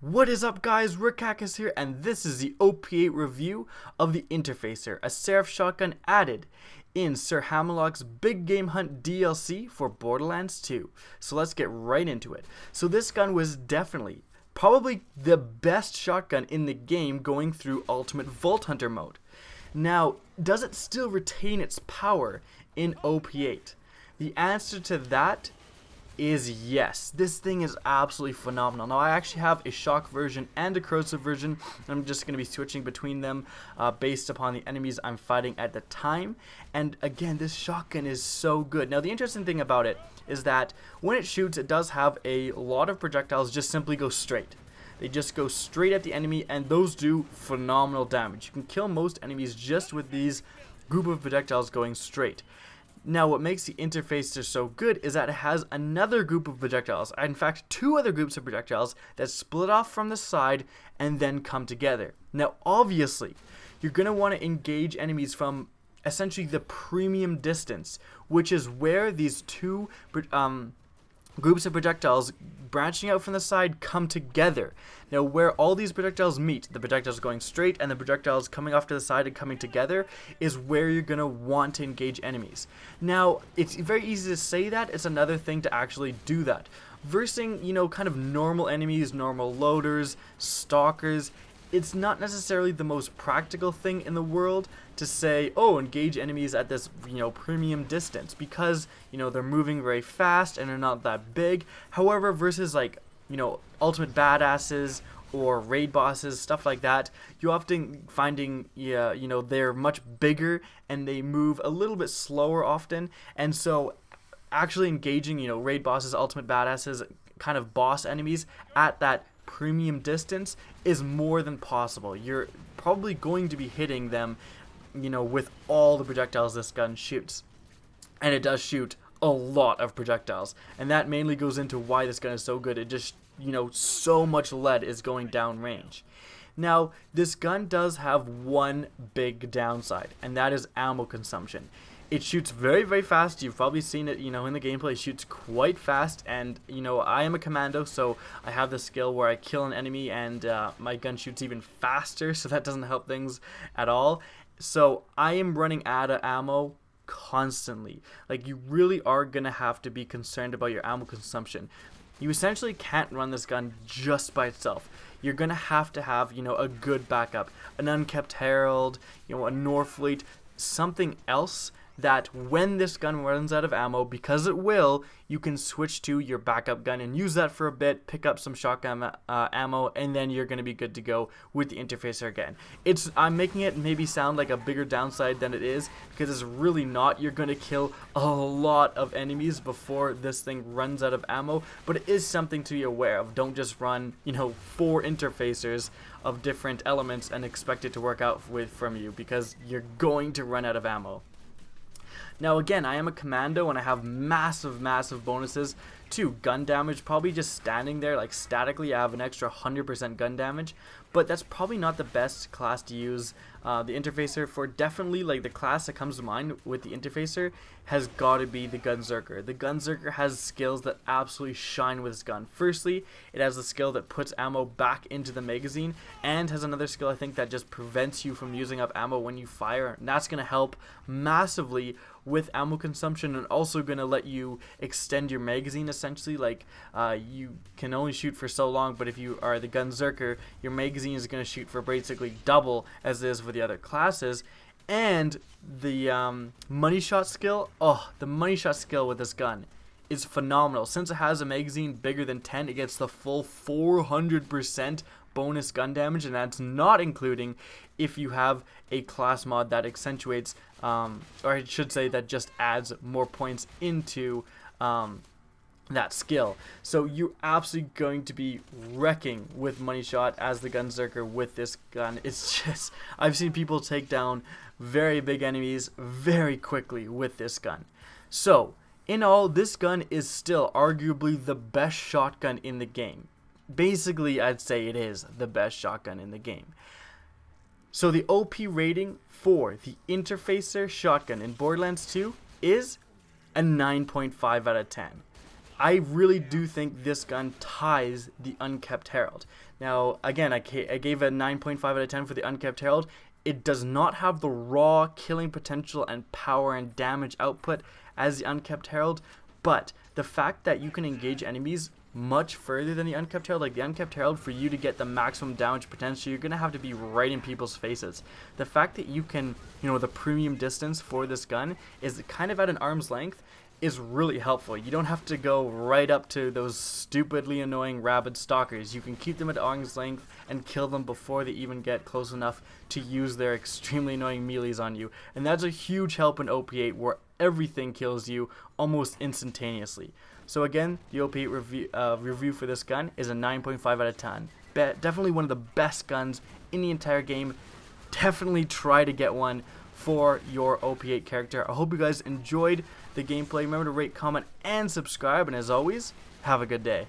What is up, guys? Rickackis here, and this is the Opie review of the Interfacer, a Seraph shotgun added in Sir Hammerlock's Big Game Hunt DLC for Borderlands 2. So let's get right into it. So this gun was definitely, probably the best shotgun in the game going through Ultimate Vault Hunter mode. Now, does it still retain its power in OP8? The answer to that is yes. This thing is absolutely phenomenal. Now I actually have a shock version and a corrosive version. I'm just going to be switching between them based upon the enemies I'm fighting at the time. And again, this shotgun is so good. Now the interesting thing about it is that when it shoots, it does have a lot of projectiles just simply go straight. They just go straight at the enemy, and those do phenomenal damage. You can kill most enemies just with these group of projectiles going straight. Now, what makes the Interfacer so good is that it has another group of projectiles, in fact, two other groups of projectiles that split off from the side and then come together. Now, obviously, you're going to want to engage enemies from essentially the premium distance, which is where these two groups of projectiles branching out from the side come together. Now, where all these projectiles meet, the projectiles going straight and the projectiles coming off to the side and coming together, is where you're going to want to engage enemies. Now, it's very easy to say that. It's another thing to actually do that. Versing, kind of normal enemies, normal loaders, stalkers, it's not necessarily the most practical thing in the world to say, oh, engage enemies at this, premium distance, because, they're moving very fast and they're not that big. However, versus like, ultimate badasses or raid bosses, stuff like that, you often finding, they're much bigger and they move a little bit slower often. And so actually engaging, raid bosses, ultimate badasses, kind of boss enemies at that premium distance is more than possible. You're probably going to be hitting them, with all the projectiles this gun shoots. And it does shoot a lot of projectiles. And that mainly goes into why this gun is so good. It just, so much lead is going down range. Now, this gun does have one big downside, and that is ammo consumption. It shoots very, very fast. You've probably seen it, in the gameplay. It shoots quite fast, and, I am a commando, so I have the skill where I kill an enemy, and my gun shoots even faster, so that doesn't help things at all. So I am running out of ammo constantly. Like, you really are going to have to be concerned about your ammo consumption. You essentially can't run this gun just by itself. You're going to have, a good backup. An Unkept Harold, a Norfleet, something else that when this gun runs out of ammo, because it will, you can switch to your backup gun and use that for a bit, pick up some shotgun ammo, and then you're going to be good to go with the Interfacer again. I'm making it maybe sound like a bigger downside than it is, because it's really not. You're going to kill a lot of enemies before this thing runs out of ammo, but it is something to be aware of. Don't just run, 4 Interfacers of different elements and expect it to work out from you, because you're going to run out of ammo. Now again, I am a commando and I have massive bonuses to gun damage. Probably just standing there like statically I have an extra 100% gun damage, but that's probably not the best class to use the Interfacer for. Definitely, like, the class that comes to mind with the Interfacer has got to be the Gunzerker. The Gunzerker has skills that absolutely shine with this gun. Firstly, it has a skill that puts ammo back into the magazine, and has another skill, I think, that just prevents you from using up ammo when you fire, and that's going to help massively with ammo consumption, and also going to let you extend your magazine essentially. Like, you can only shoot for so long, but if you are the Gunzerker, your magazine is going to shoot for basically double as it is with the other classes. And the money shot skill, the money shot skill with this gun is phenomenal. Since it has a magazine bigger than 10, it gets the full 400% bonus gun damage, and that's not including if you have a class mod that accentuates, or I should say that just adds more points into that skill. So you're absolutely going to be wrecking with money shot as the Gunzerker with this gun. It's just, I've seen people take down very big enemies very quickly with this gun. So in all, this gun is still arguably the best shotgun in the game. Basically, I'd say it is the best shotgun in the game. So the OP rating for the Interfacer shotgun in Borderlands 2 is a 9.5 out of 10. I really do think this gun ties the Unkept Harold. Now, again, I gave a 9.5 out of 10 for the Unkept Harold. It does not have the raw killing potential and power and damage output as the Unkept Harold, but the fact that you can engage enemies much further than the Unkept Harold, like the Unkept Harold, for you to get the maximum damage potential, you're going to have to be right in people's faces. The fact that you can, the premium distance for this gun is kind of at an arm's length is really helpful. You don't have to go right up to those stupidly annoying rabid stalkers. You can keep them at arm's length and kill them before they even get close enough to use their extremely annoying melees on you. And that's a huge help in OP8 where everything kills you almost instantaneously. So again, the OP8 review for this gun is a 9.5 out of 10. Definitely one of the best guns in the entire game. Definitely try to get one for your OP8 character. I hope you guys enjoyed the gameplay. Remember to rate, comment, and subscribe. And as always, have a good day.